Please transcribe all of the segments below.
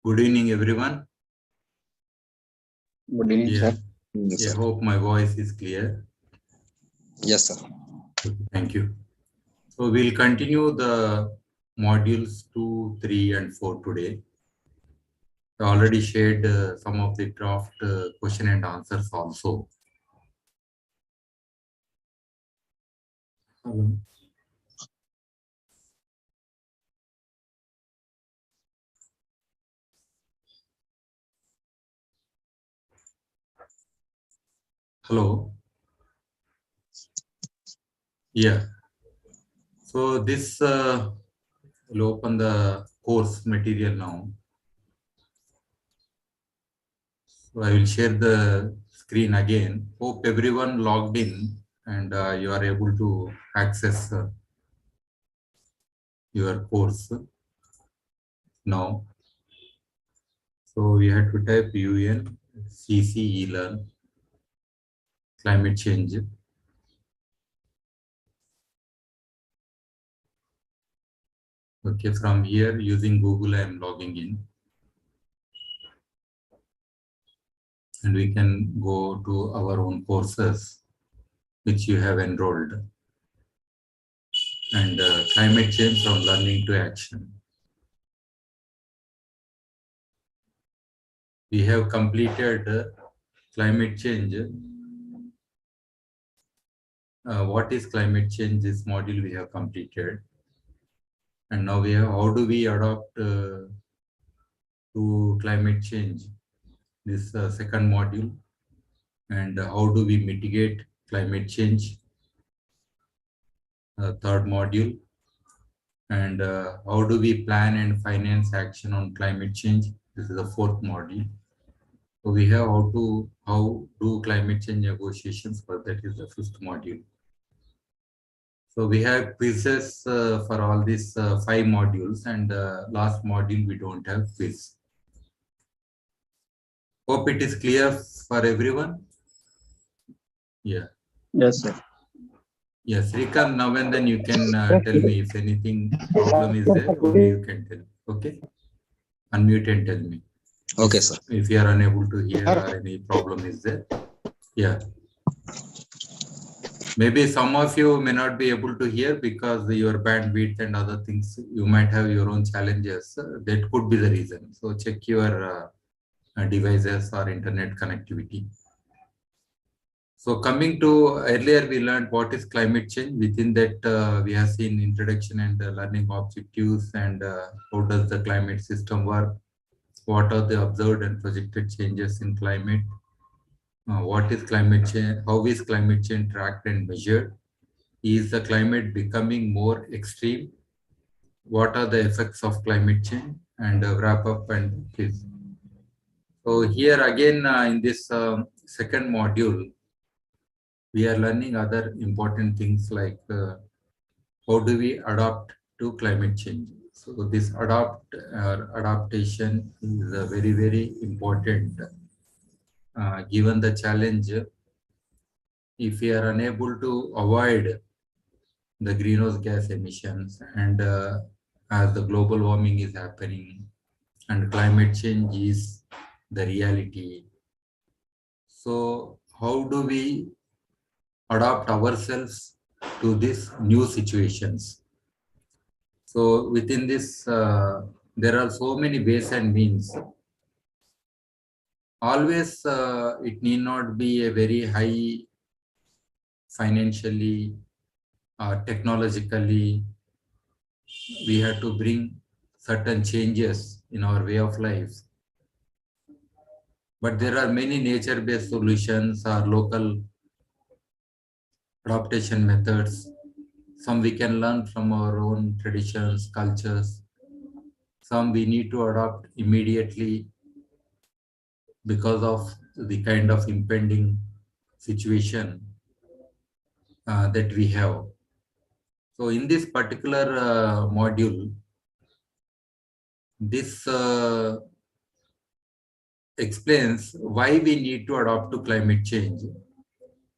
Good evening, everyone. Good evening, sir. I hope my voice is clear. Yes, sir. Okay, thank you. So we'll continue the modules 2, 3, and 4 today. I already shared some of the draft question and answers also. Hello. Hello. Yeah. So this will open the course material now. So I will share the screen again. Hope everyone logged in and you are able to access your course now. So we had to type UN CC eLearn climate change. Okay, from here using Google I am logging in. And we can go to our own courses which you have enrolled. And climate change from learning to action. We have completed climate change. What is climate change? This module we have completed. And now we have how do we adapt to climate change? This second module. And how do we mitigate climate change? Third module. And how do we plan and finance action on climate change? This is the fourth module. So we have how do climate change negotiations, but that is the fifth module. So we have quizzes for all these 5 modules, and last module we don't have quiz. Hope it is clear for everyone. Yeah. Yes, sir. Yes, Srikant, now and then you can tell me if anything problem is there, only you can tell. Okay? Unmute and tell me. Okay, sir. If you are unable to hear or any problem is there. Yeah. Maybe some of you may not be able to hear because your bandwidth and other things, you might have your own challenges. That could be the reason. So check your devices or internet connectivity. So coming to earlier, we learned what is climate change. Within that, we have seen introduction and learning objectives and how does the climate system work. What are the observed and projected changes in climate? What is climate change? How is climate change tracked and measured? Is the climate becoming more extreme? What are the effects of climate change? And wrap up and this. So here again in this second module, we are learning other important things like how do we adapt to climate change. So this adaptation is very, very important. Given the challenge, if we are unable to avoid the greenhouse gas emissions and as the global warming is happening and climate change is the reality. So how do we adapt ourselves to these new situations? So within this, there are so many ways and means. Always, it need not be a very high financially, technologically. We have to bring certain changes in our way of life. But there are many nature-based solutions or local adaptation methods. Some we can learn from our own traditions, cultures. Some we need to adopt immediately because of the kind of impending situation that we have. So in this particular module, this explains why we need to adapt to climate change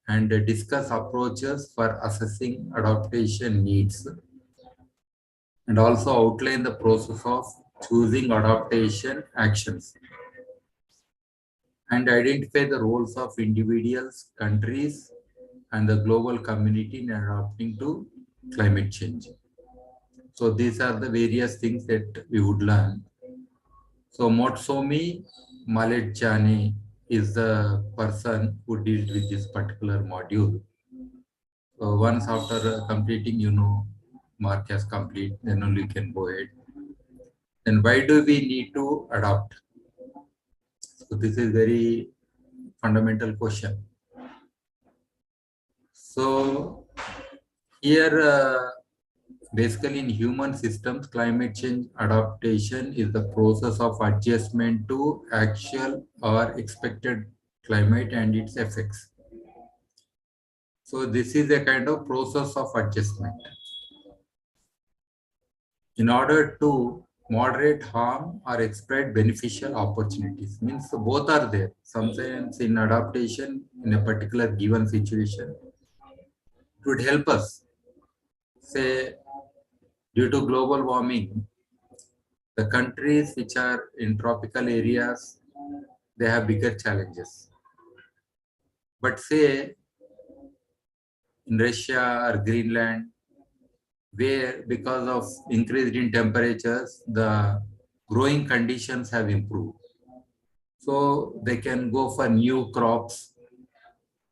and discuss approaches for assessing adaptation needs and also outline the process of choosing adaptation actions, and identify the roles of individuals, countries, and the global community in adapting to climate change. So these are the various things that we would learn. So Motsomi Malechani is the person who deals with this particular module. So once after completing, mark as complete, then only you can go ahead. Then why do we need to adopt? So this is very fundamental question. So here, basically in human systems, climate change adaptation is the process of adjustment to actual or expected climate and its effects. So this is a kind of process of adjustment. In order to moderate harm or exploit beneficial opportunities, means both are there. Sometimes in adaptation in a particular given situation, it would help us. Say, due to global warming, the countries which are in tropical areas, they have bigger challenges. But say in Russia or Greenland, where because of increase in temperatures, the growing conditions have improved. So they can go for new crops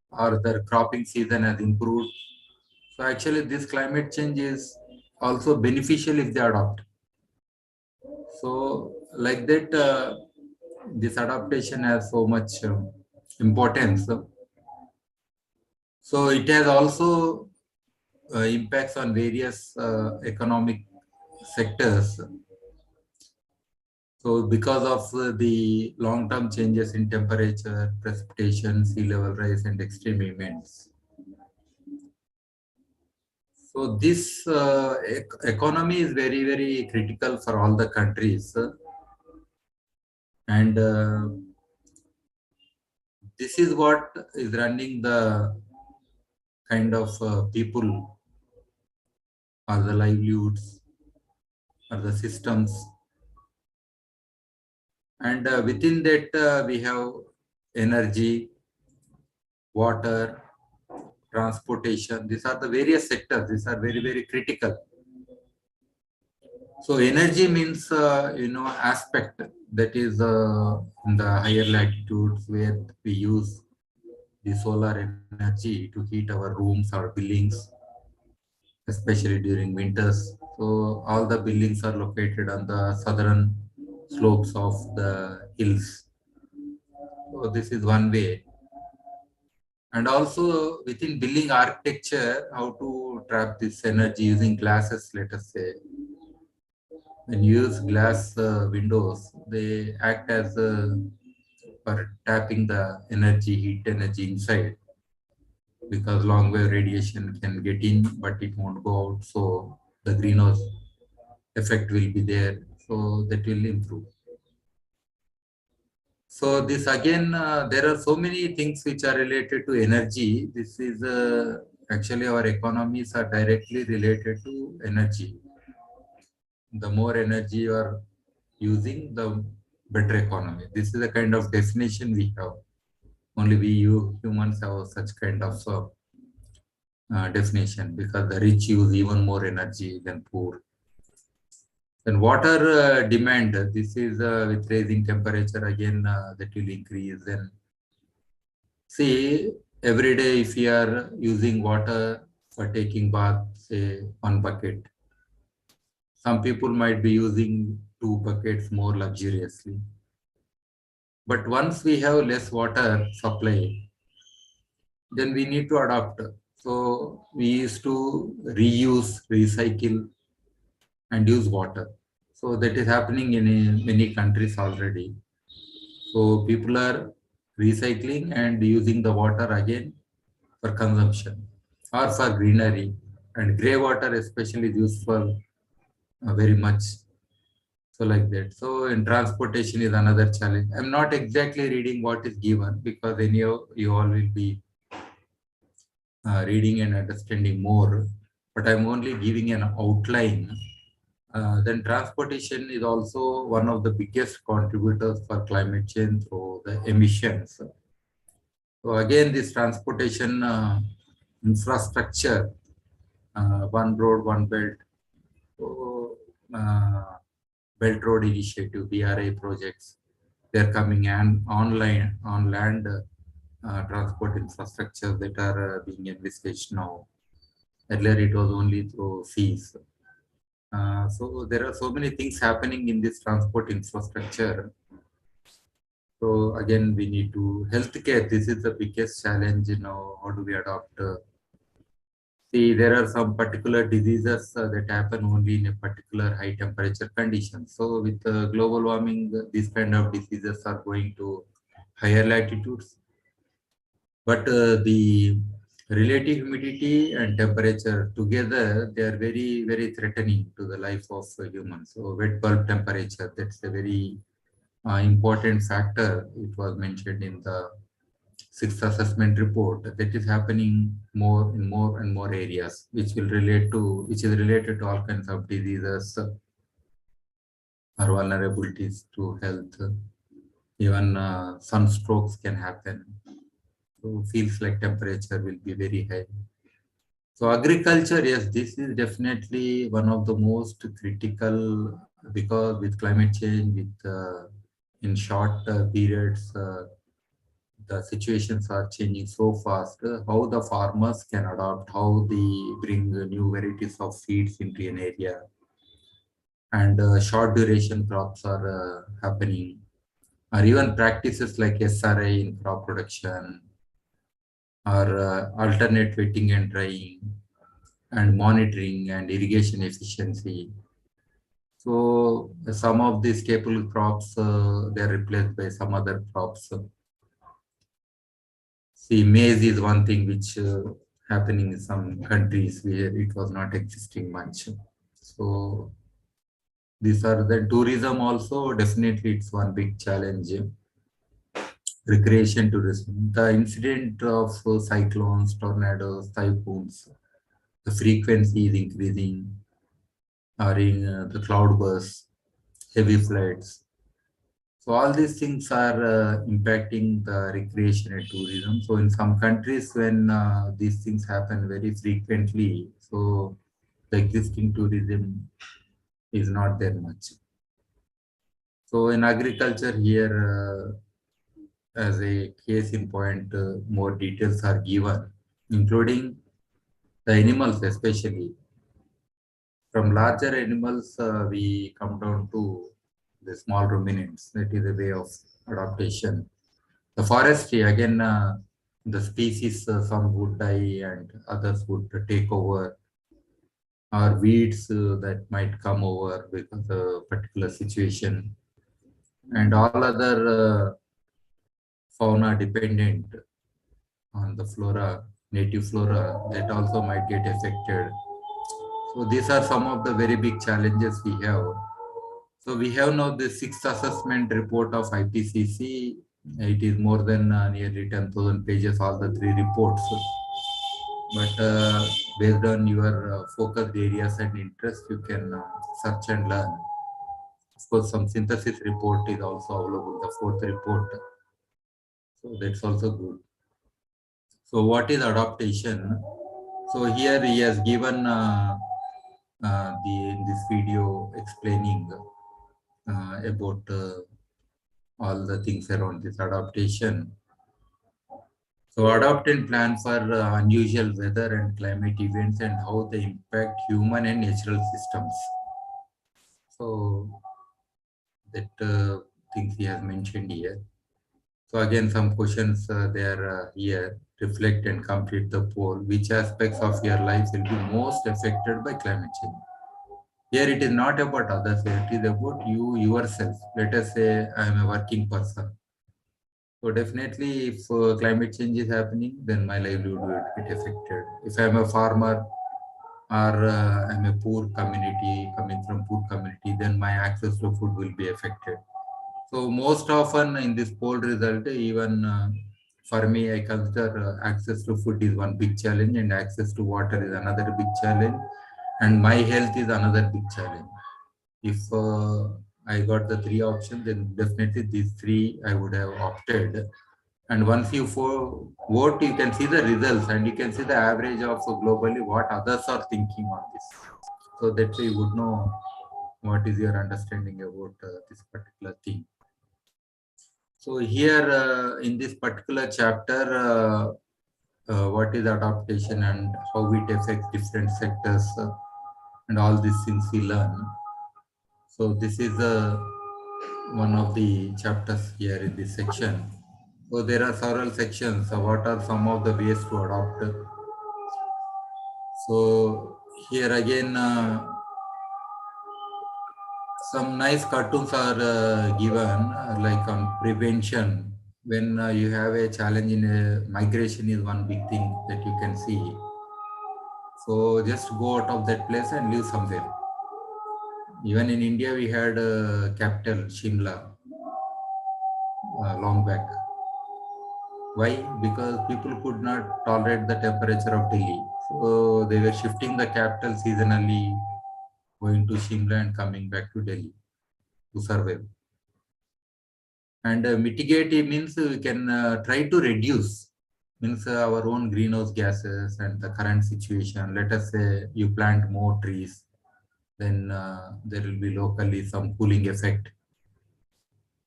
or their cropping season has improved. So actually this climate change is also beneficial if they adopt. So like that, this adaptation has so much importance. So it has also impacts on various economic sectors. So because of the long-term changes in temperature, precipitation, sea level rise, and extreme events. So this economy is very, very critical for all the countries. And this is what is running the kind of people or the livelihoods or the systems. And within that, we have energy, water, transportation. These are the various sectors. These are very, very critical. So energy means, aspect that is in the higher latitudes where we use the solar energy to heat our rooms or buildings, especially during winters. So all the buildings are located on the southern slopes of the hills. So this is one way. And also within building architecture, how to trap this energy using glasses, let us say. When you use glass windows, they act as for tapping the energy, heat energy inside, because long wave radiation can get in, but it won't go out. So the greenhouse effect will be there. So that will improve. So this again, there are so many things which are related to energy. This is actually our economies are directly related to energy. The more energy you are using, the better economy. This is a kind of definition we have. Only we humans have such kind of definition, because the rich use even more energy than poor. Then water demand, this is with rising temperature again, that will increase. Then see, every day if you are using water for taking bath, say 1 bucket, some people might be using 2 buckets more luxuriously. But once we have less water supply, then we need to adapt. So we used to reuse, recycle, and use water. So that is happening in many countries already. So people are recycling and using the water again for consumption or for greenery. And grey water especially is useful very much. So like that. So in transportation is another challenge. I'm not exactly reading what is given, because anyhow you all will be reading and understanding more. But I'm only giving an outline Then transportation is also one of the biggest contributors for climate change through the emissions. So again, this transportation infrastructure, one road, one belt, so, Belt Road Initiative, BRI projects, they're coming and online on land transport infrastructure that are being envisaged now. Earlier, it was only through seas. So there are so many things happening in this transport infrastructure. So again, we need to healthcare. This is the biggest challenge. How do we adopt? See, there are some particular diseases that happen only in a particular high temperature condition. So with global warming, these kind of diseases are going to higher latitudes. But the relative humidity and temperature together, they are very, very threatening to the life of humans. So wet bulb temperature, that's a very important factor. It was mentioned in the sixth assessment report that is happening more in more and more areas, which is related to all kinds of diseases or vulnerabilities to health. Even sunstrokes can happen. So feels like temperature will be very high. So agriculture, yes, this is definitely one of the most critical because with climate change, with in short periods, the situations are changing so fast. How the farmers can adapt, how they bring new varieties of seeds into an area, and short duration crops are happening, or even practices like SRA in crop production, or alternate wetting and drying, and monitoring and irrigation efficiency. So some of these staple crops, they are replaced by some other crops. See, maize is one thing which happening in some countries where it was not existing much. So these are the tourism also, definitely it's one big challenge. Recreation tourism, the incident of cyclones, tornadoes, typhoons, the frequency is increasing, or in the cloud bursts, heavy floods. So all these things are impacting the recreation and tourism. So in some countries, when these things happen very frequently, so the existing tourism is not there much. So in agriculture here, as a case in point, more details are given, including the animals, especially from larger animals, we come down to the small ruminants. That is a way of adaptation. The forestry, again, the species, some would die and others would take over, or weeds that might come over because of a particular situation, and all other fauna dependent on the flora, native flora, that also might get affected. So these are some of the very big challenges we have. So we have now the sixth assessment report of IPCC. It is more than nearly 10,000 pages, all the three reports. But based on your focused areas and interest, you can search and learn. Of course, some synthesis report is also available, the fourth report. So that's also good. So what is adaptation? So here he has given in this video explaining about all the things around this adaptation. So adopt and plan for unusual weather and climate events and how they impact human and natural systems. So that things he has mentioned here. So again, some questions there here. Reflect and complete the poll. Which aspects of your life will be most affected by climate change? Here it is not about others, it is about you yourself. Let us say I am a working person. So definitely if climate change is happening, then my livelihood will get affected. If I am a farmer or I am a poor community, coming from poor community, then my access to food will be affected. So most often in this poll result, even for me, I consider access to food is one big challenge and access to water is another big challenge and my health is another big challenge. if I got the three options, then definitely these three I would have opted. And once you vote, you can see the results and you can see the average of globally what others are thinking on this. So that way you would know what is your understanding about this particular thing. So here in this particular chapter, what is adaptation and how it affects different sectors and all these things we learn. So this is one of the chapters here in this section. So there are several sections. So what are some of the ways to adopt? So here again, some nice cartoons are given, like prevention. When you have a challenge in a migration is one big thing that you can see. So just go out of that place and live somewhere. Even in India, we had capital Shimla long back. Why? Because people could not tolerate the temperature of Delhi. So they were shifting the capital seasonally, going to Shimla and coming back to Delhi to survive. And mitigate it means we can try to reduce, means our own greenhouse gases and the current situation. Let us say you plant more trees, then there will be locally some cooling effect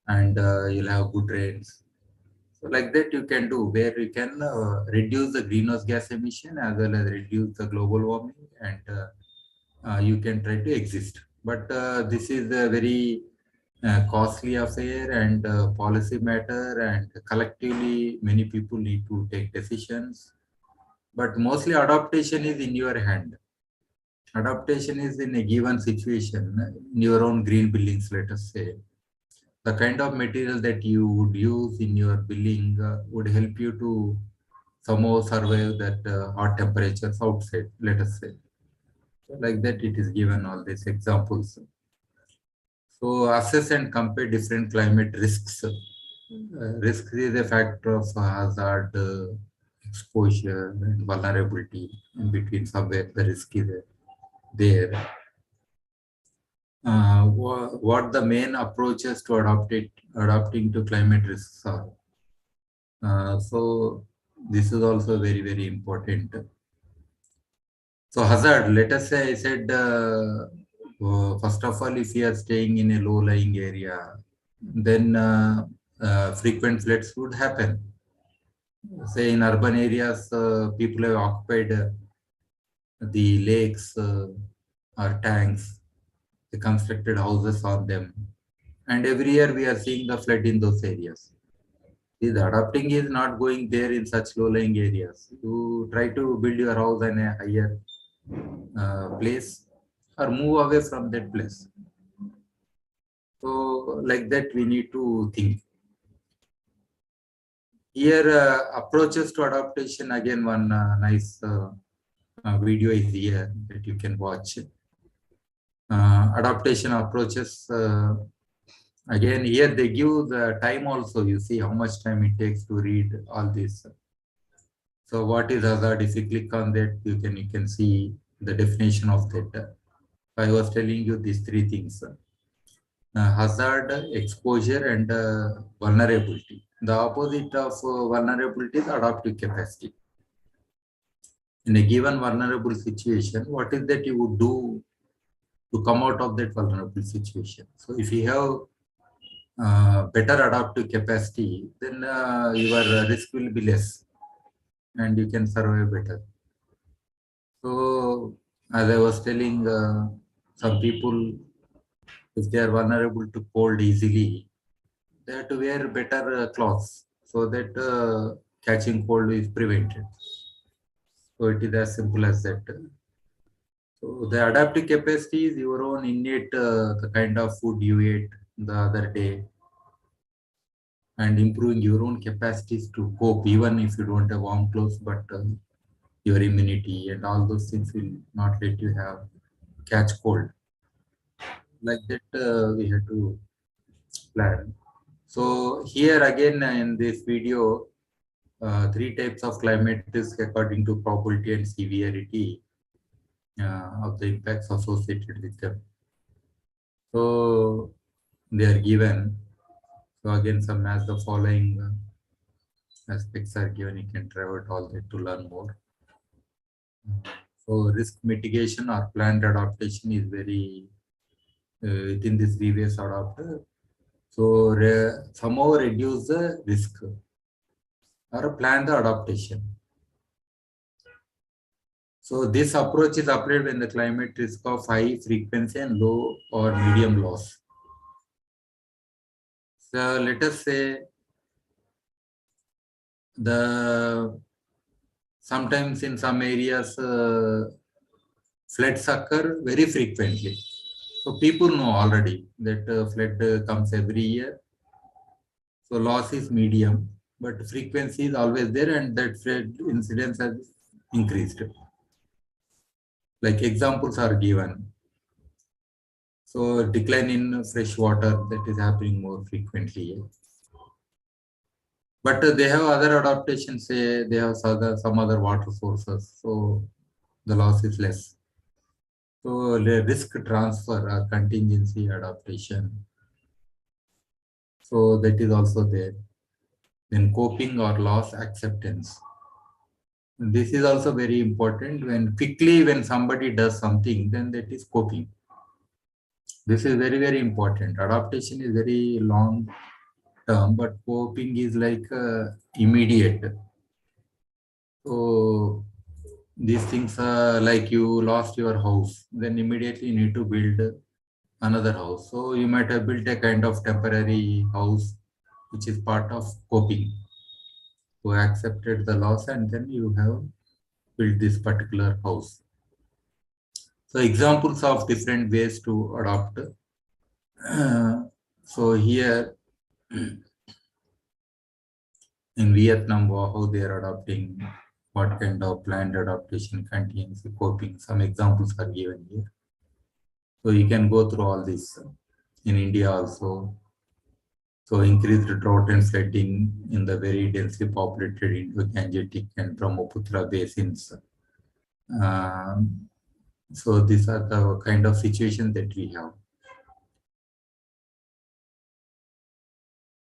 and you'll have good rains. So like that you can do, where you can reduce the greenhouse gas emission as well as reduce the global warming, and you can try to exist. But this is a very costly affair and policy matter, and collectively many people need to take decisions. But mostly adaptation is in your hand. Adaptation is in a given situation, in your own green buildings, let us say. The kind of material that you would use in your building would help you to somehow survive that hot temperatures outside, let us say. So like that, it is given all these examples. So assess and compare different climate risks. Risk is a factor of hazard, exposure, and vulnerability. In between, somewhere the risk is there. What the main approaches to adapting to climate risks are. So this is also very, very important. So hazard, let us say I said, first of all, if you are staying in a low-lying area, then frequent floods would happen. Say in urban areas, people have occupied the lakes or tanks, they constructed houses on them. And every year we are seeing the flood in those areas. The adapting is not going there in such low-lying areas. You try to build your house in a higher place or move away from that place. So like that we need to think. Here approaches to adaptation, again one nice video is here that you can watch. Adaptation approaches, again here they give the time also. You see how much time it takes to read all this. So what is hazard? If you click on that, you can see the definition of that. I was telling you these three things: hazard, exposure, and vulnerability. The opposite of vulnerability is adaptive capacity. In a given vulnerable situation, what is that you would do to come out of that vulnerable situation? So if you have better adaptive capacity, then your risk will be less and you can survive better. So as I was telling, some people, if they are vulnerable to cold easily, they have to wear better clothes so that catching cold is prevented. So it is as simple as that. So the adaptive capacity is your own innate, the kind of food you ate the other day, and improving your own capacities to cope, even if you don't have warm clothes, but your immunity and all those things will not let you have catch cold. Like that, we have to plan. So here again in this video, three types of climate risk according to probability and severity of the impacts associated with them. So they are given. So again, some as the following aspects are given. You can try out all that to learn more. So risk mitigation or planned adaptation is very within this previous adapter. So somehow reduce the risk or plan the adaptation. So this approach is applied when the climate risk of high frequency and low or medium loss. So let us say sometimes in some areas floods occur very frequently. So people know already that flood comes every year. So loss is medium, but frequency is always there, and that flood incidence has increased. Like examples are given. So decline in fresh water that is happening more frequently. But they have other adaptations, say they have some other water sources, so the loss is less. So the risk transfer or contingency adaptation. So that is also there. Then coping or loss acceptance. This is also very important. When somebody does something, then that is coping. This is very, very important. Adaptation is very long term, but coping is like immediate. So these things are like you lost your house, then immediately you need to build another house. So you might have built a kind of temporary house, which is part of coping. You accepted the loss and then you have built this particular house. So examples of different ways to adopt. So here in Vietnam, how they are adopting, what kind of planned adaptation, contingency, coping. Some examples are given here. So you can go through all this. In India also. So increased drought and flooding in the very densely populated Indo-Gangetic and Brahmaputra basins. So these are the kind of situations that we have.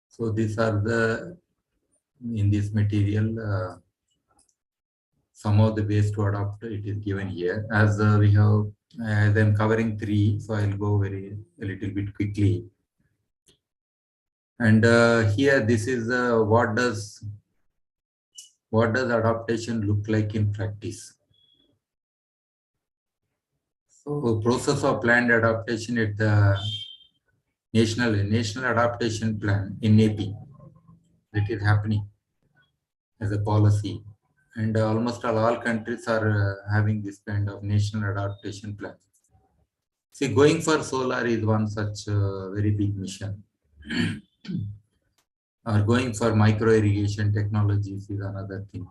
So these are in this material, some of the ways to adopt it is given here. As I'm covering 3, so I'll go a little bit quickly. And here, this is what does adaptation look like in practice? So process of planned adaptation at the National Adaptation Plan, NAP, that is happening as a policy. And almost all countries are having this kind of National Adaptation Plan. See, going for solar is one such very big mission. Or going for micro irrigation technologies is another thing.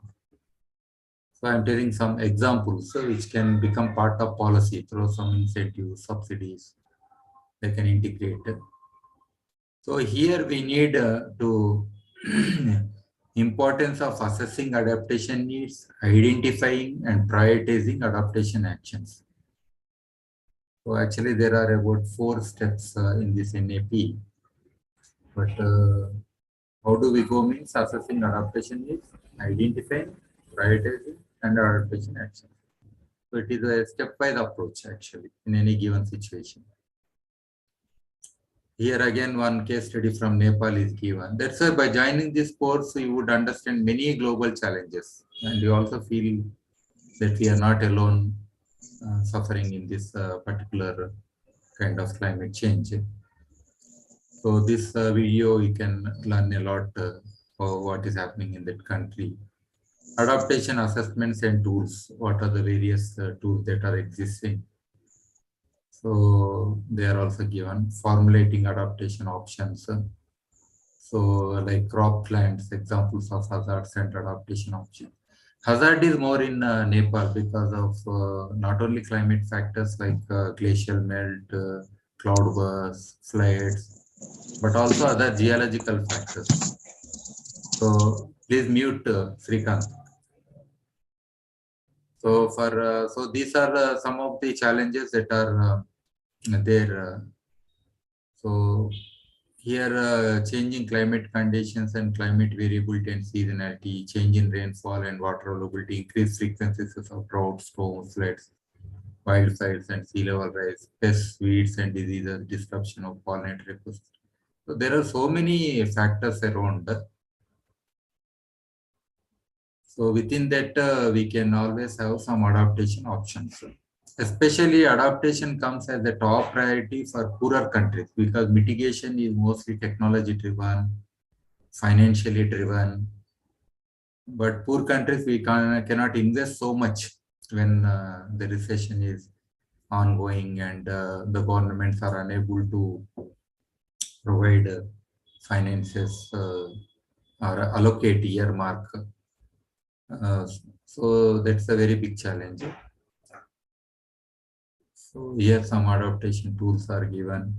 So I'm telling some examples which can become part of policy through some incentives, subsidies they can integrate. So here we need to importance of assessing adaptation needs, identifying and prioritizing adaptation actions. So actually there are about 4 steps in this NAP. But how do we go means assessing adaptation needs, identifying, prioritizing and adaptation actions. So it is a stepwise approach actually in any given situation. Here again, one case study from Nepal is given. That's why by joining this course, you would understand many global challenges. And you also feel that we are not alone suffering in this particular kind of climate change. So this video, you can learn a lot of what is happening in that country. Adaptation assessments and tools. What are the various tools that are existing? So they are also given. Formulating adaptation options. So like crop plants, examples of hazards and adaptation options. Hazard is more in Nepal because of not only climate factors like glacial melt, cloud bursts, floods, but also other geological factors. So please mute Srikanth. So so these are some of the challenges that are there So here, changing climate conditions and climate variability and seasonality, change in rainfall and water availability, increased frequencies of drought, storms, floods, wildfires, and sea level rise, pests, weeds, and diseases, disruption of pollinatory ecosystem. So there are so many factors around. So within that, we can always have some adaptation options. Especially adaptation comes as a top priority for poorer countries because mitigation is mostly technology driven, financially driven. But poor countries, we cannot invest so much when the recession is ongoing and the governments are unable to provide finances or allocate earmark. So that's a very big challenge. So here some adaptation tools are given.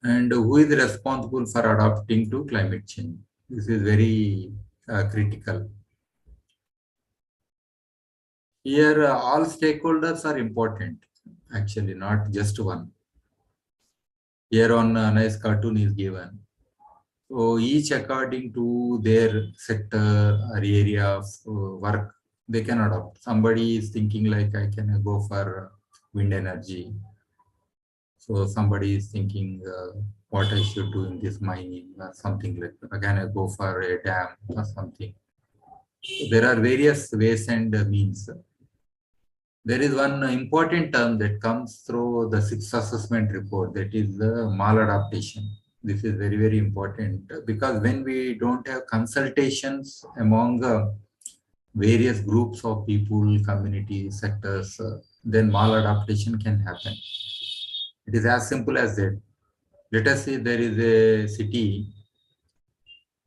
And who is responsible for adapting to climate change? This is very critical. Here, all stakeholders are important, actually, not just one. Here on nice cartoon is given. So each according to their sector or area of work, they can adopt. Somebody is thinking like I can go for wind energy. So somebody is thinking what I should do in this mining or something like that. Can I go for a dam or something? So there are various ways and means. There is one important term that comes through the sixth assessment report, that is the maladaptation. This is very, very important because when we don't have consultations among various groups of people, communities, sectors, then maladaptation can happen. It is as simple as that. Let us say there is a city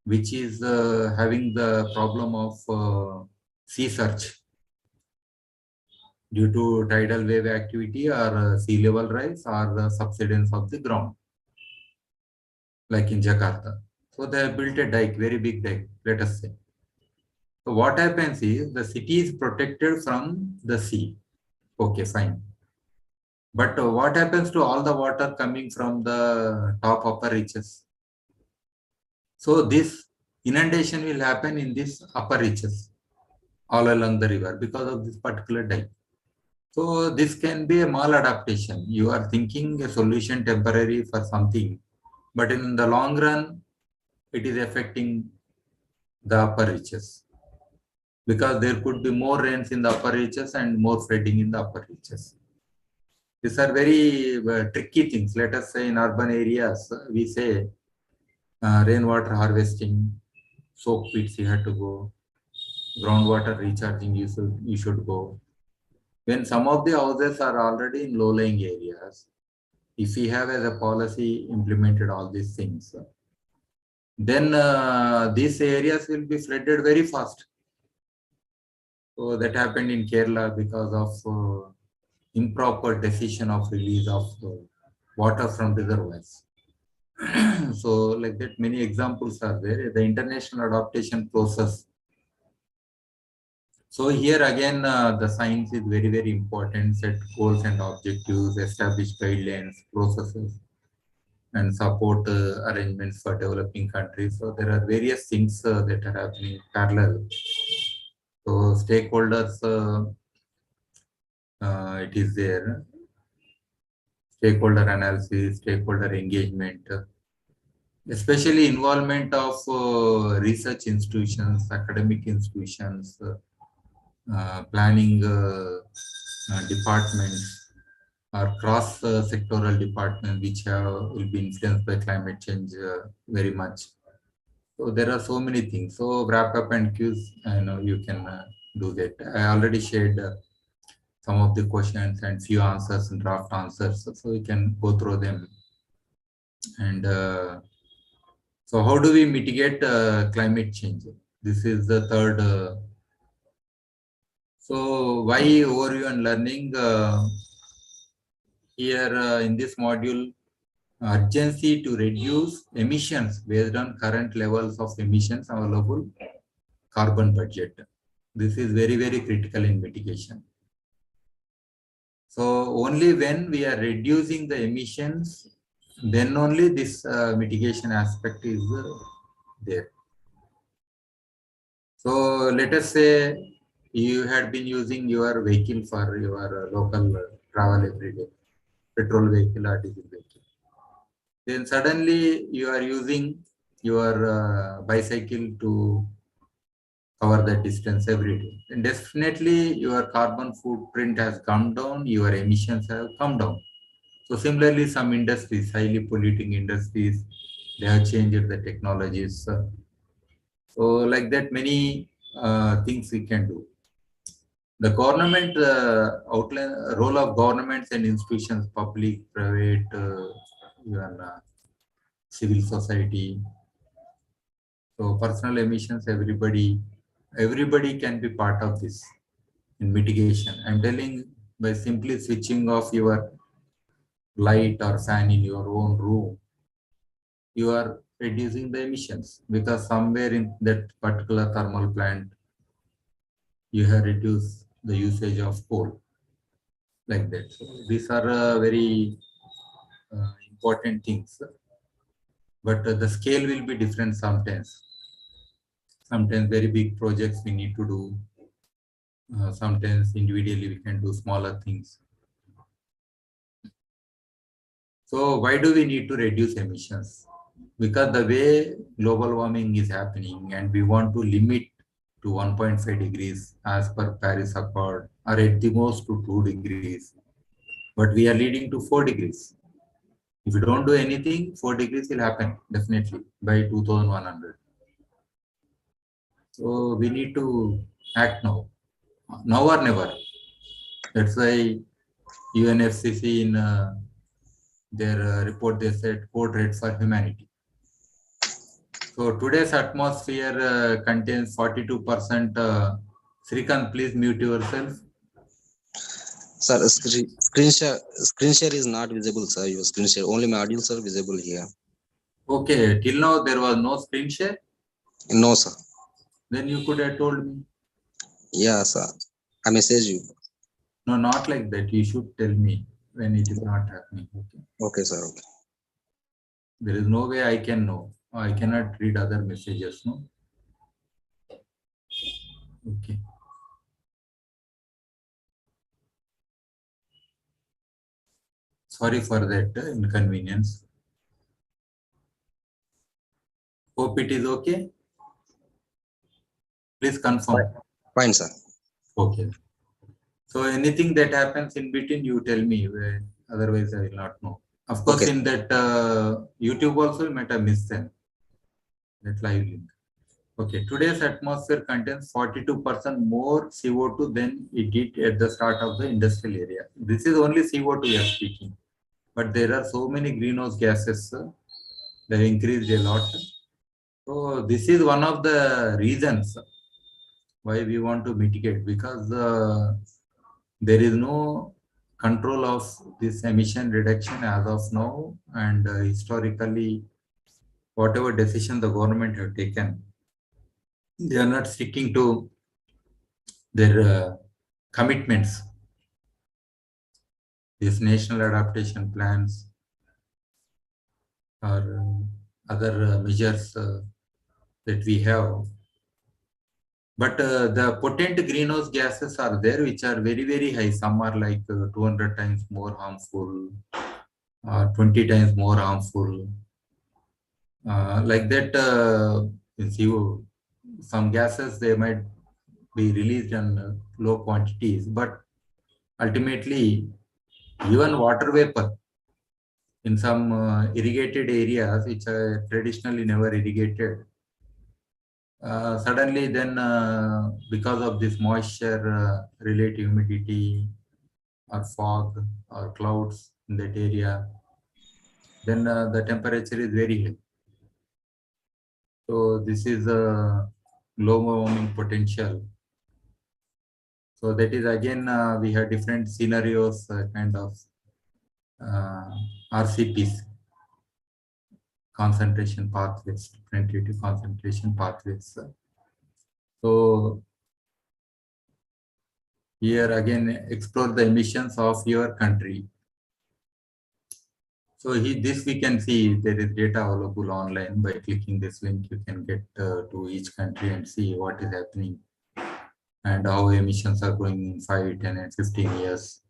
which is having the problem of sea surge due to tidal wave activity or sea level rise or the subsidence of the ground, like in Jakarta. So they have built a dike, very big dike, let us say. So what happens is the city is protected from the sea. Okay, fine. But what happens to all the water coming from the top upper reaches? So this inundation will happen in this upper reaches all along the river because of this particular dike. So this can be a maladaptation. You are thinking a solution temporary for something, but in the long run, it is affecting the upper reaches because there could be more rains in the upper reaches and more flooding in the upper reaches. These are very tricky things. Let us say in urban areas, we say rainwater harvesting, soak pits you have to go, groundwater recharging you should go. When some of the houses are already in low-lying areas, if we have as a policy implemented all these things, then these areas will be flooded very fast. So that happened in Kerala because of improper decision of release of water from reservoirs. So like that, many examples are there. The international adaptation process. So here again, the science is very, very important. Set goals and objectives, establish guidelines, processes, and support arrangements for developing countries. So there are various things that are happening parallel. So stakeholders, it is there. Stakeholder analysis, stakeholder engagement, especially involvement of research institutions, academic institutions, planning departments, or cross-sectoral departments which will be influenced by climate change very much. So there are so many things. So wrap up and quiz, I know you can do that. I already shared some of the questions and few answers and draft answers, so we can go through them. And so how do we mitigate climate change? This is the third. So why overview and learning? Here in this module, urgency to reduce emissions based on current levels of emissions available, carbon budget. This is very, very critical in mitigation. So only when we are reducing the emissions, then only this mitigation aspect is there. So let us say you had been using your vehicle for your local travel every day, petrol vehicle or diesel vehicle. Then suddenly you are using your bicycle to cover that distance every day. And definitely your carbon footprint has come down, your emissions have come down. So similarly, some industries, highly polluting industries, they have changed the technologies. So like that, many things we can do. The government outline role of governments and institutions, public, private, even civil society. So personal emissions, everybody can be part of this in mitigation. I'm telling by simply switching off your light or fan in your own room, you are reducing the emissions because somewhere in that particular thermal plant, you have reduced the usage of coal like that. So these are very important things, but the scale will be different sometimes. Sometimes very big projects we need to do. Sometimes individually we can do smaller things. So why do we need to reduce emissions? Because the way global warming is happening and we want to limit to 1.5 degrees as per Paris Accord or at the most to 2 degrees, but we are leading to 4 degrees. If you don't do anything, 4 degrees will happen definitely by 2100. So we need to act now or never. That's why UNFCCC in their report, they said code red for humanity. So today's atmosphere contains 42%. Srikant, please mute yourself. Sir, screen share is not visible, sir. Your screen share, only modules are visible here. Okay, till now there was no screen share? No, sir. Then you could have told me. Yeah, sir. I message you. No, not like that. You should tell me when it is not happening. Okay. Okay, sir. Okay. There is no way I can know. I cannot read other messages, no? Okay. Sorry for that inconvenience. Hope it is okay. Please confirm. Fine, sir. Okay. So anything that happens in between, you tell me. Otherwise, I will not know. Of course, Okay. in that YouTube also, you might have missed them. That live link. Okay. Today's atmosphere contains 42% more CO2 than it did at the start of the industrial area. This is only CO2 we are speaking. But there are so many greenhouse gases that have increased a lot. So this is one of the reasons why we want to mitigate, because there is no control of this emission reduction as of now, and historically whatever decision the government have taken, they are not sticking to their commitments. These national adaptation plans or other measures that we have. But the potent greenhouse gases are there, which are very, very high. Some are like 200 times more harmful, 20 times more harmful. Like that, some gases, they might be released in low quantities, but ultimately, even water vapor in some irrigated areas, which are traditionally never irrigated, suddenly then because of this moisture, relative humidity or fog or clouds in that area, then the temperature is very high. So this is a global warming potential. So that is again, we have different scenarios, kind of RCPs, concentration pathways, differentiated concentration pathways. So Here again, explore the emissions of your country. So this we can see there is data available online. By clicking this link, you can get to each country and see what is happening and how emissions are going in 5, 10, and 15 years.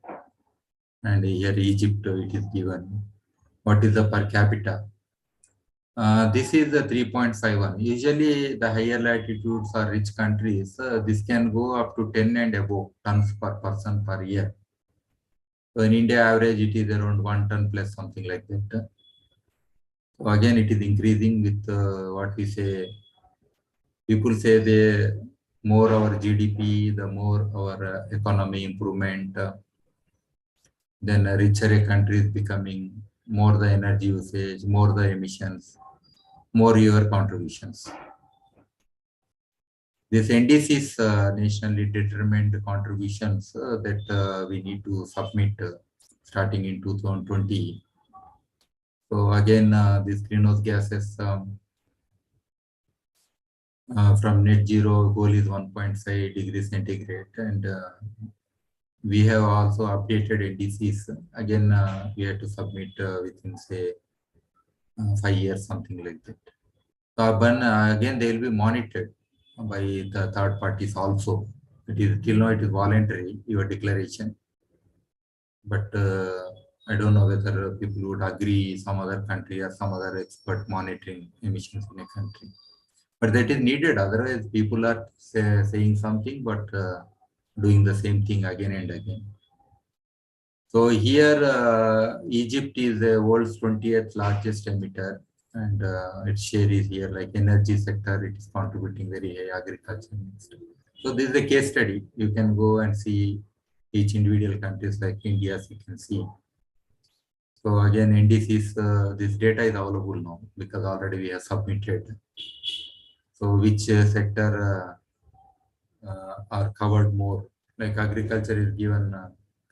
And here Egypt, it is given. What is the per capita? This is the 3.51. Usually the higher latitudes or rich countries, this can go up to 10 and above tons per person per year. So in India average, it is around 1 ton plus something like that. So again, it is increasing with what we say. People say the more our GDP, the more our economy improvement, then a richer a country is becoming, more the energy usage, more the emissions, more your contributions. This NDC's nationally determined contributions that we need to submit starting in 2020. So again, this greenhouse gases from net zero goal is 1.5 degrees centigrade, and we have also updated NDCs. Again, we have to submit within say 5 years, something like that. Carbon again they will be monitored by the third parties also. It is till now it is voluntary your declaration, but I don't know whether people would agree some other country or some other expert monitoring emissions in a country. But that is needed. Otherwise, people are saying something but doing the same thing again and again. So here, Egypt is the world's 20th largest emitter, and its share is here. Like energy sector, it is contributing very high. Agriculture next. So this is a case study. You can go and see each individual countries like India. You can see. So again, NDCs, this data is available now because already we have submitted. So which sector are covered more? Like agriculture is given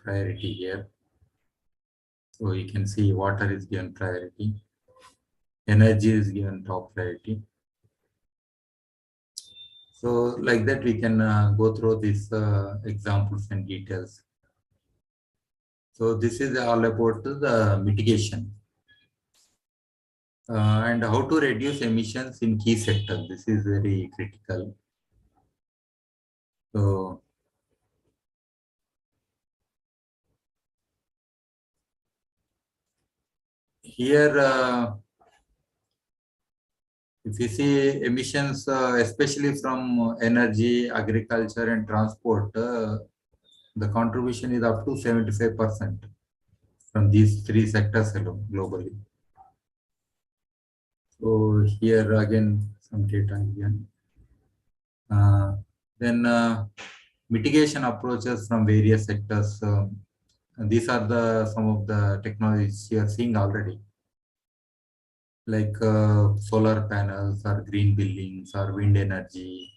priority here. So you can see water is given priority. Energy is given top priority. So like that we can go through these examples and details. So this is all about the mitigation. And how to reduce emissions in key sectors. This is very critical. So here, if you see emissions, especially from energy, agriculture, and transport, the contribution is up to 75% from these three sectors alone globally. So here again, some data again. Then mitigation approaches from various sectors. These are the some of the technologies you are seeing already, like solar panels or green buildings or wind energy,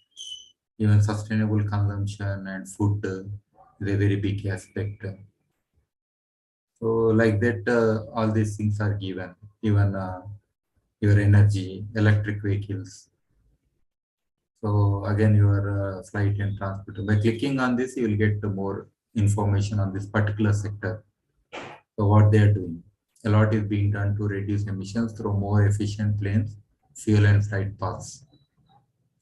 even sustainable consumption and food is a very big aspect. So like that, all these things are given, even your energy, electric vehicles. So again, your flight and transport. By clicking on this, you will get more information on this particular sector. So what they are doing. A lot is being done to reduce emissions through more efficient planes, fuel and flight paths.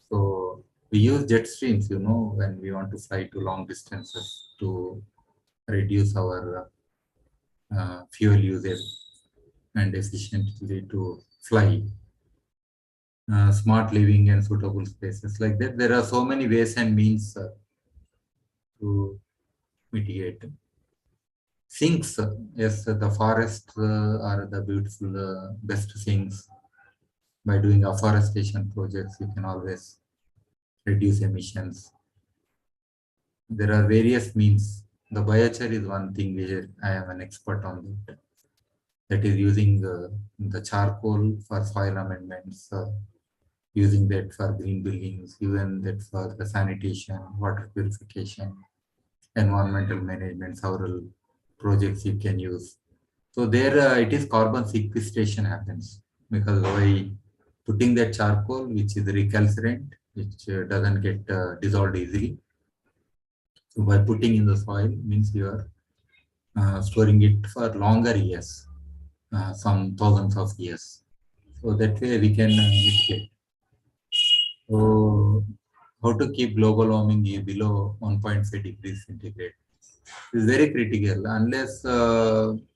So we use jet streams, when we want to fly to long distances to reduce our fuel usage and efficiently to fly. Smart living and suitable spaces like that. There are so many ways and means to mitigate. Sinks, yes, the forests are the beautiful, best things. By doing afforestation projects, you can always reduce emissions. There are various means. The biochar is one thing where I am an expert on that. That is using the charcoal for soil amendments, using that for green buildings, even that for the sanitation, water purification, environmental management, several projects you can use. So there it is carbon sequestration happens because by putting that charcoal, which is recalcitrant, which doesn't get dissolved easily. So by putting in the soil means you are storing it for longer years, some thousands of years. So that way we can mitigate. So how to keep global warming below 1.5 degrees centigrade is very critical. Unless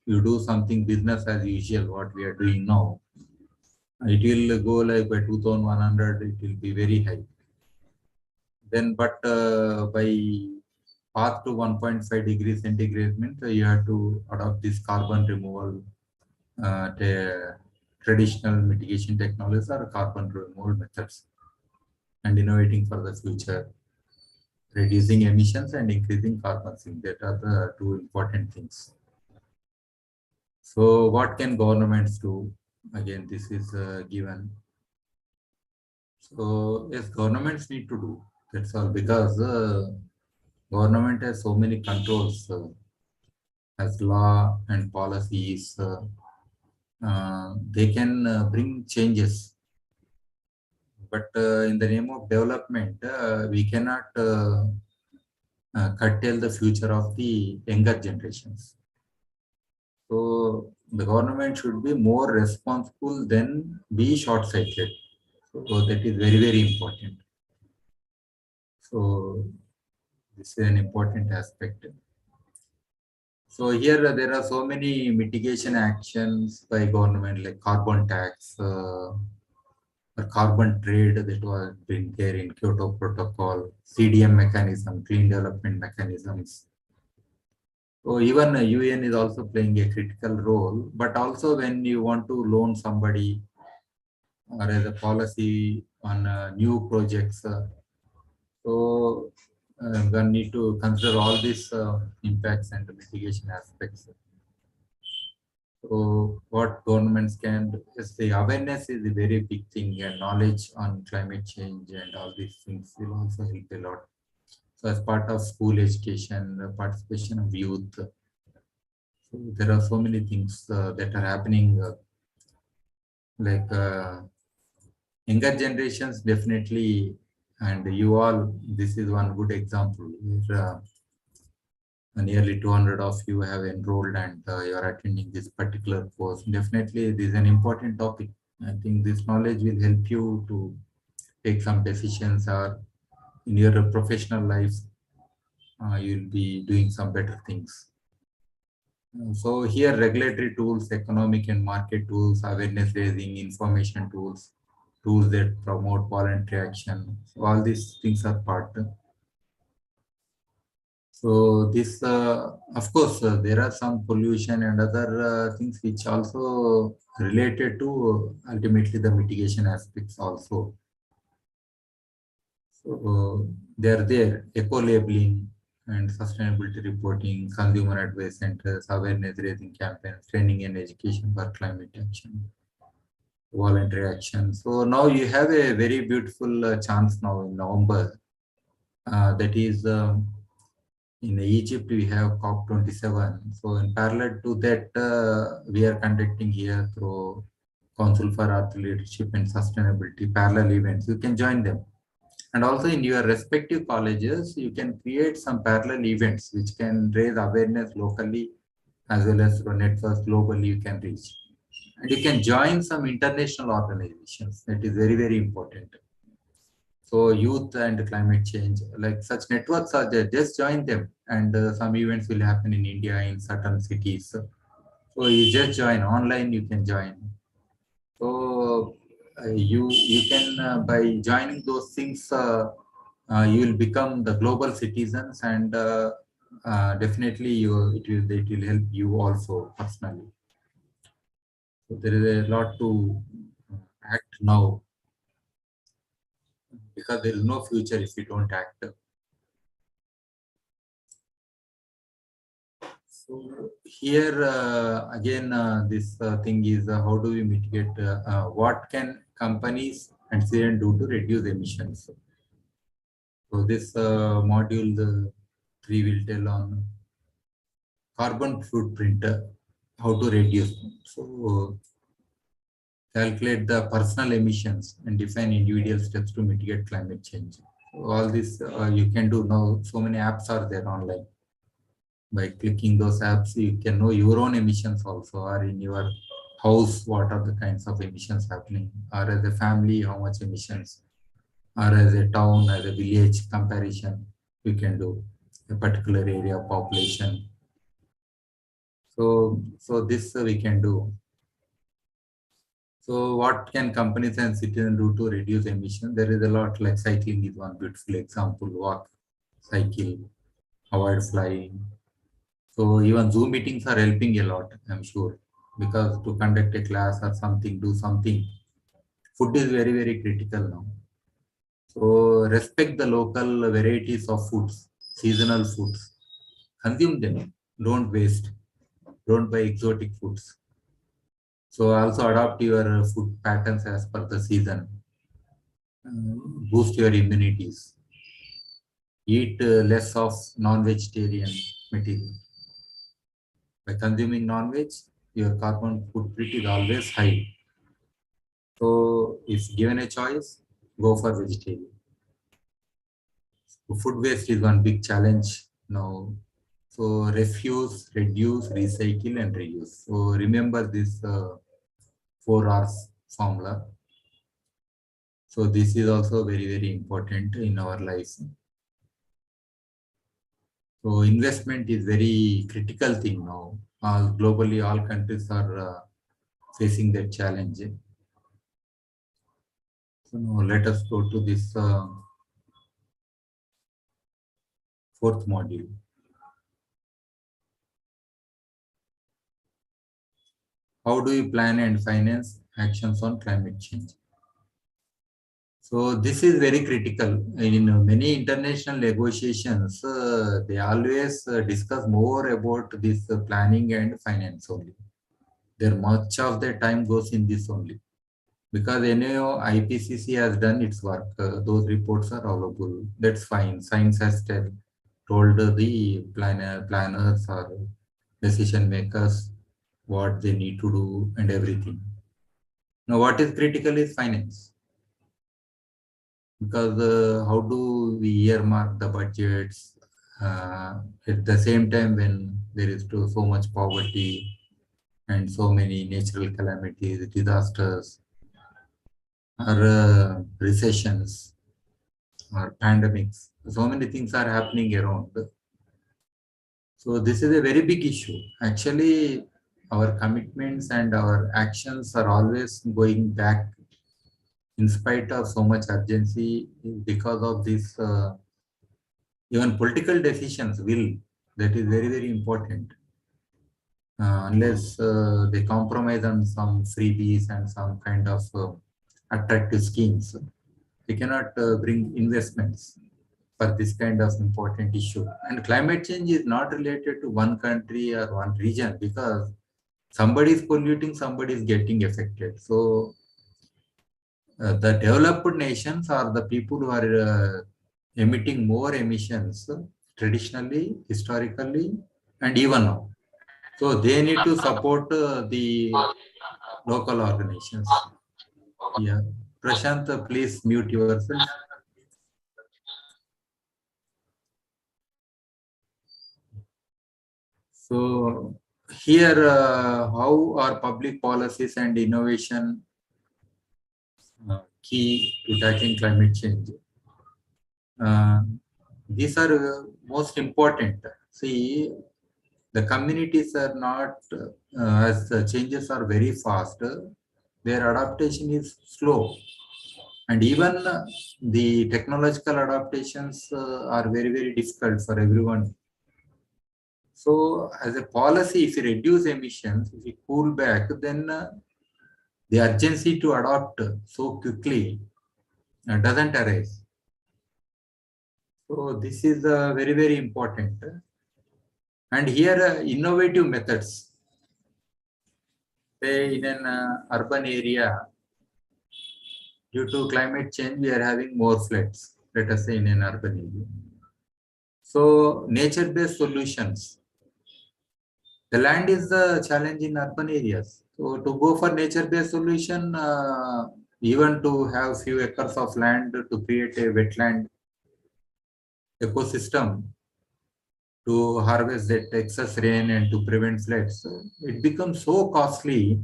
you do something business as usual, what we are doing now, it will go like by 2100, it will be very high. Then, but by path to 1.5 degrees centigrade means you have to adopt this carbon removal, traditional mitigation technologies or carbon removal methods, and innovating for the future, reducing emissions and increasing carbon sink. That are the two important things. So what can governments do? Again, this is given. So yes, governments need to do. That's all, because government has so many controls, as law and policies. They can bring changes, but in the name of development, we cannot curtail the future of the younger generations. So the government should be more responsible than be short-sighted. So that is very, very important. So this is an important aspect. So here there are so many mitigation actions by government, like carbon tax, or carbon trade that was been there in Kyoto Protocol, CDM mechanism, clean development mechanisms. So even UN is also playing a critical role, but also when you want to loan somebody or as a policy on new projects, so one need to consider all these impacts and mitigation aspects. So what governments can do is the awareness is a very big thing, and knowledge on climate change and all these things will also help a lot. So as part of school education, the participation of youth, so there are so many things that are happening, like younger generations definitely, and you all, this is one good example where nearly 200 of you have enrolled and you are attending this particular course. Definitely, this is an important topic. I think this knowledge will help you to take some decisions, or in your professional life, you'll be doing some better things. So here, regulatory tools, economic and market tools, awareness raising, information tools, tools that promote voluntary action. So all these things are part. So this, of course, there are some pollution and other things which also related to ultimately the mitigation aspects also. So they are there, eco-labeling and sustainability reporting, consumer advice centers, awareness raising campaigns, training and education for climate action, voluntary action. So now you have a very beautiful chance now in November. That is in Egypt, we have COP27. So in parallel to that, we are conducting here through Council for Earth Leadership and Sustainability parallel events. You can join them. And also in your respective colleges, you can create some parallel events which can raise awareness locally as well as through networks globally you can reach. And you can join some international organizations. That is very, very important. So youth and climate change, like such networks are there, just join them, and some events will happen in India in certain cities. So you just join online, you can join. So you can by joining those things, you will become the global citizens, and definitely it will help you also personally. So there is a lot to act now, because there is no future if we don't act. So here again, this thing is how do we mitigate? What can companies and citizens do to reduce emissions? So this module, the 3 will tell on carbon footprint, how to reduce. So calculate the personal emissions and define individual steps to mitigate climate change. All this you can do now. So many apps are there online. By clicking those apps, you can know your own emissions also, or in your house, what are the kinds of emissions happening, or as a family, how much emissions, or as a town, as a village comparison, you can do a particular area population. So this we can do. So what can companies and citizens do to reduce emission? There is a lot, like cycling is one beautiful example. Walk, cycle, avoid flying. So even Zoom meetings are helping a lot, I'm sure, because to conduct a class or something, do something, food is very, very critical now. So respect the local varieties of foods, seasonal foods. Consume them. Don't waste. Don't buy exotic foods. So also adopt your food patterns as per the season. Boost your immunities. Eat less of non-vegetarian material. By consuming non-veg, your carbon footprint is always high. So if given a choice, go for vegetarian. Food waste is one big challenge now. So refuse, reduce, recycle, and reuse. So remember this 4 R's formula. So this is also very, very important in our lives. So investment is very critical thing now. Globally, all countries are facing that challenge. So now let us go to this fourth module. How do you plan and finance actions on climate change? So this is very critical. In many international negotiations, they always discuss more about this planning and finance only. There much of their time goes in this only. Because NAO IPCC has done its work. Those reports are available. That's fine. Science has told the planners or decision makers what they need to do and everything. Now, what is critical is finance. Because how do we earmark the budgets at the same time when there is so much poverty and so many natural calamities, disasters, or recessions, or pandemics. So many things are happening around. So this is a very big issue. Actually, our commitments and our actions are always going back in spite of so much urgency because of this even political decisions will, that is very, very important. Unless they compromise on some freebies and some kind of attractive schemes, they cannot bring investments for this kind of important issue. And climate change is not related to one country or one region, because somebody is polluting, somebody is getting affected. So the developed nations are the people who are emitting more emissions traditionally, historically, and even now. So they need to support the local organizations. Yeah. Prashant, please mute yourself. So here, how are public policies and innovation key to tackling climate change? Uh, these are most important. See, the communities are not, as the changes are very fast, their adaptation is slow. And even the technological adaptations are very, very difficult for everyone. So as a policy, if you reduce emissions, if you cool back, then the urgency to adopt so quickly doesn't arise. So this is very, very important. And here, innovative methods. Say in an urban area, due to climate change, we are having more floods, let us say in an urban area. So nature-based solutions. The land is the challenge in urban areas. So to go for nature-based solution, even to have few acres of land to create a wetland ecosystem to harvest that excess rain and to prevent floods, it becomes so costly.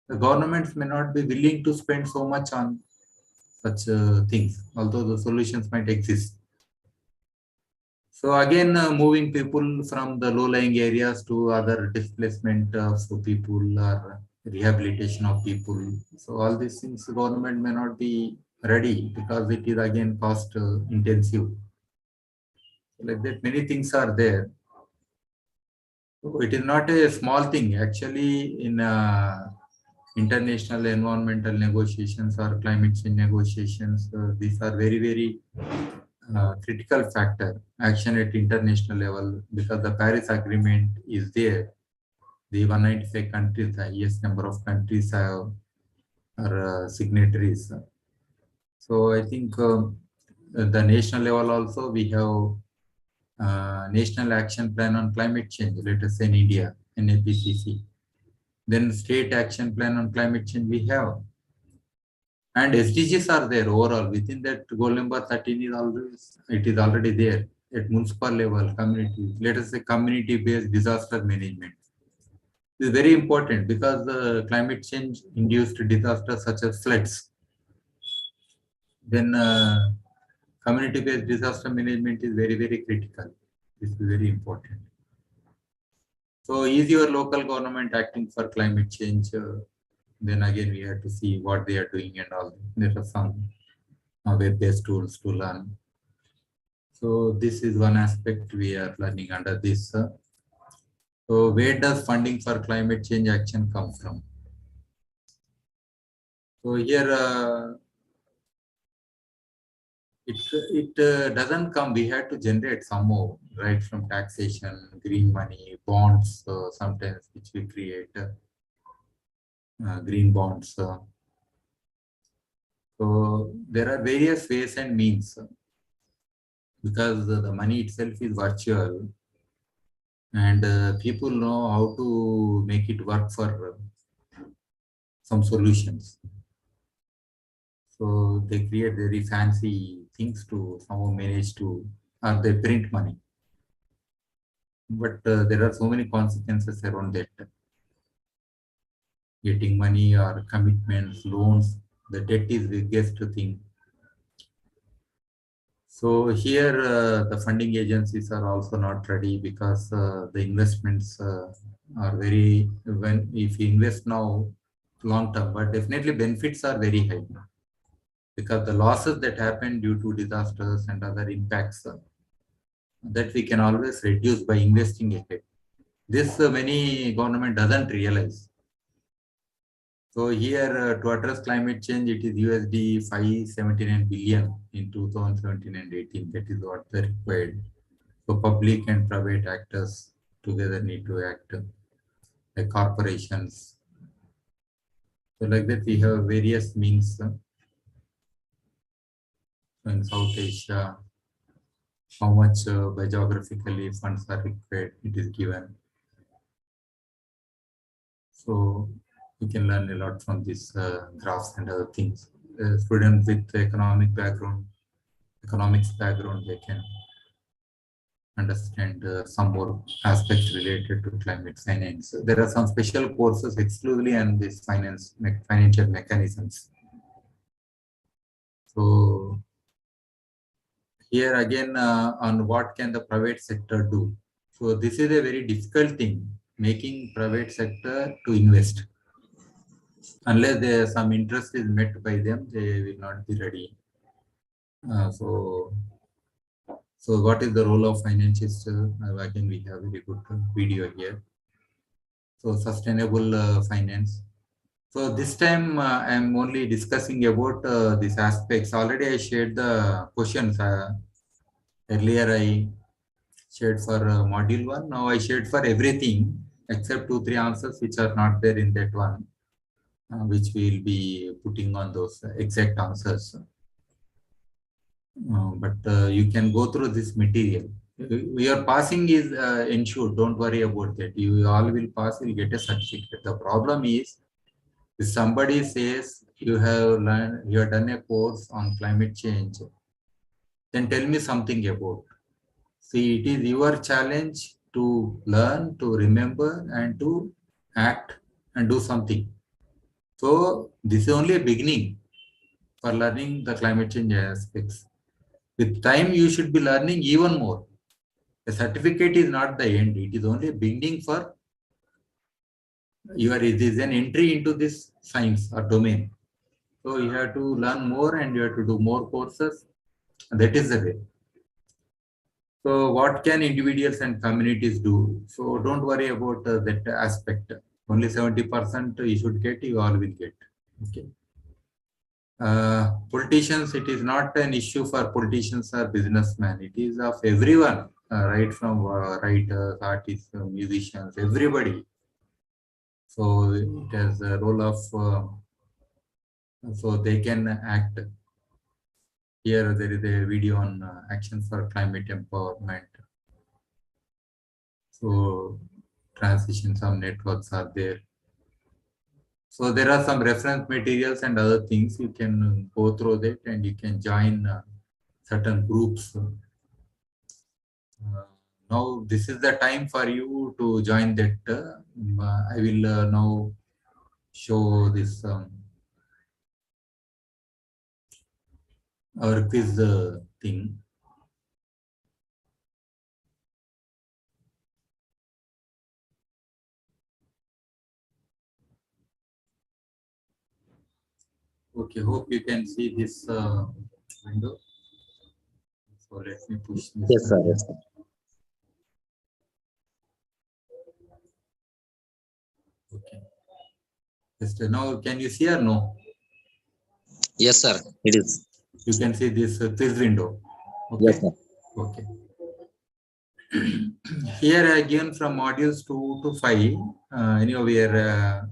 The governments may not be willing to spend so much on such things, although the solutions might exist. So again, moving people from the low-lying areas to other displacement of people or rehabilitation of people. So all these things, the government may not be ready because it is again cost intensive. Like that, many things are there. So it is not a small thing. Actually, in international environmental negotiations or climate change negotiations, these are very, very critical factor action at international level because the Paris Agreement is there. The 195 countries, the highest number of countries have are signatories. So I think the national level also we have National Action Plan on Climate Change, let us say in India, NAPCC. Then State Action Plan on Climate Change we have. And SDGs are there overall. Within that, goal number 13 is always, it is already there at municipal level, community. Let us say community-based disaster management. This is very important because the climate change induced disasters such as floods. Then community-based disaster management is very, very critical. This is very important. So is your local government acting for climate change? Then again, we have to see what they are doing and all. There are some web-based tools to learn. So this is one aspect we are learning under this. So where does funding for climate change action come from? So here it doesn't come. We have to generate some more, right, from taxation, green money, bonds, sometimes which we create green bonds. So there are various ways and means because the money itself is virtual and people know how to make it work for some solutions. So they create very fancy things to somehow manage to, or they print money. But there are so many consequences around that. Getting money or commitments, loans, the debt is the biggest thing. So here the funding agencies are also not ready because the investments are very, when if you invest now long term, but definitely benefits are very high because the losses that happen due to disasters and other impacts that we can always reduce by investing ahead. This many government doesn't realize. So here to address climate change, it is USD 579 billion in 2017 and 18. That is what they required. So public and private actors together need to act, like corporations. So like that we have various means. So in South Asia, how much by geographically funds are required, it is given. So you can learn a lot from these graphs and other things. Students with economic background, economics background, they can understand some more aspects related to climate finance. There are some special courses exclusively on this financial mechanisms. So here again on what can the private sector do. So this is a very difficult thing, making private sector to invest. Unless there some interest is met by them, they will not be ready. So what is the role of financials? Again, we have a very good video here. So sustainable finance. So this time I am only discussing about these aspects. Already I shared the questions. Earlier I shared for module 1. Now I shared for everything except 2-3 answers which are not there in that one, which we will be putting on those exact answers. But you can go through this material. Your passing is ensured. Don't worry about that. You all will pass. You'll get a certificate. The problem is, if somebody says you have learned, you have done a course on climate change, then tell me something about. See, it is your challenge to learn, to remember, and to act and do something. So this is only a beginning for learning the climate change aspects. With time, you should be learning even more. A certificate is not the end. It is only a beginning for it is an entry into this science or domain. So you have to learn more and you have to do more courses. That is the way. So what can individuals and communities do? So don't worry about that aspect. Only 70% you should get, you all will get. Okay. Politicians, it is not an issue for politicians or businessmen. It is of everyone, right from writers, artists, musicians, everybody. So it has a role of, so they can act. Here there is a video on action for climate empowerment. So transition, some networks are there. So there are some reference materials and other things. You can go through that and you can join certain groups. Now this is the time for you to join that. I will now show this our quiz thing. Okay, hope you can see this window. So let me push this. Yes, sir. Yes, sir. Okay. Just now, can you see or no? Yes, sir. It is. You can see this quiz window. Okay. Yes, sir. Okay. Here I given from modules 2 to 5. Anyway, we are.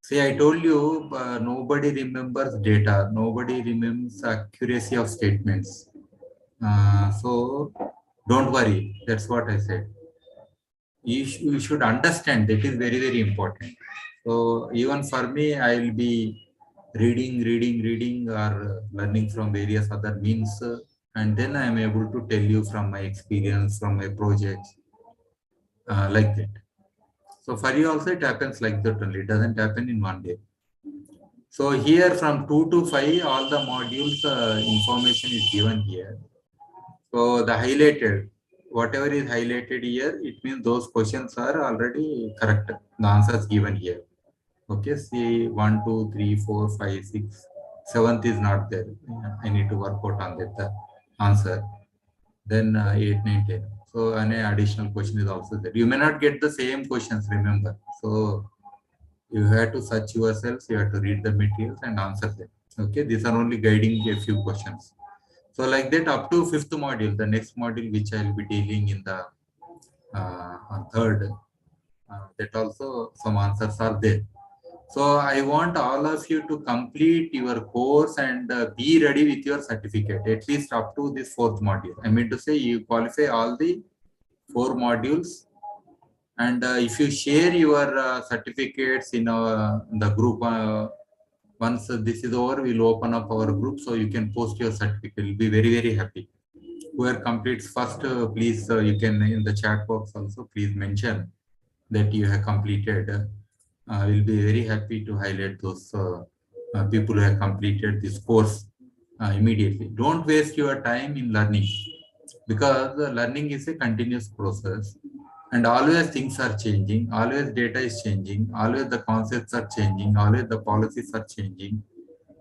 See, I told you nobody remembers data. Nobody remembers accuracy of statements. So don't worry. That's what I said. You should understand that is very, very important. So even for me, I will be reading or learning from various other means. And then I am able to tell you from my experience, from my projects, like that. So for you also it happens like that only. It doesn't happen in one day. So here from 2 to 5, all the modules information is given here. So the highlighted, whatever is highlighted here, it means those questions are already correct. The answers given here. Okay, see 1, 2, 3, 4, 5, 6, 7th is not there. I need to work out on that the answer. Then 8, 9, 10. So an additional question is also there. You may not get the same questions, remember. So you have to search yourselves, you have to read the materials and answer them. Okay, these are only guiding a few questions. So like that up to 5th module, the next module which I will be dealing in the on 3rd, that also some answers are there. So I want all of you to complete your course and be ready with your certificate, at least up to this 4th module. I mean to say you qualify all the 4 modules. And if you share your certificates in the group, once this is over, we'll open up our group so you can post your certificate. We'll be very, very happy. Whoever completes first, please, you can in the chat box also, please mention that you have completed. We'll be very happy to highlight those people who have completed this course immediately. Don't waste your time in learning, because learning is a continuous process. And always things are changing, always data is changing, always the concepts are changing, always the policies are changing.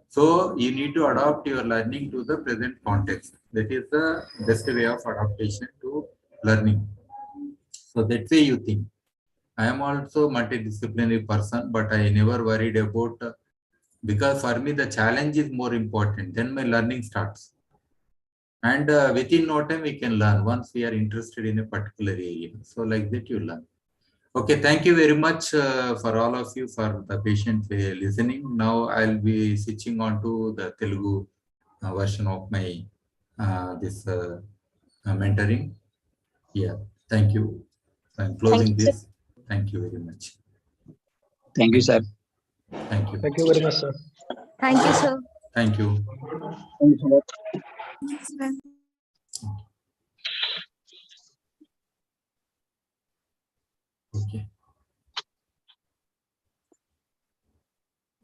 So you need to adapt your learning to the present context. That is the best way of adaptation to learning. So that way you think. I am also multidisciplinary person, but I never worried about, because for me the challenge is more important. Then my learning starts. And within no time we can learn once we are interested in a particular area. So like that you learn. Okay, thank you very much for all of you for the patient listening. Now I'll be switching on to the Telugu version of my this mentoring. Yeah, thank you. I'm closing Thank you, this. Thank you very much. Thank you, sir. Thank you. Thank you very much, sir. Thank you, sir. Thank you. Thank you so much.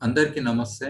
అందరికీ నమస్తే.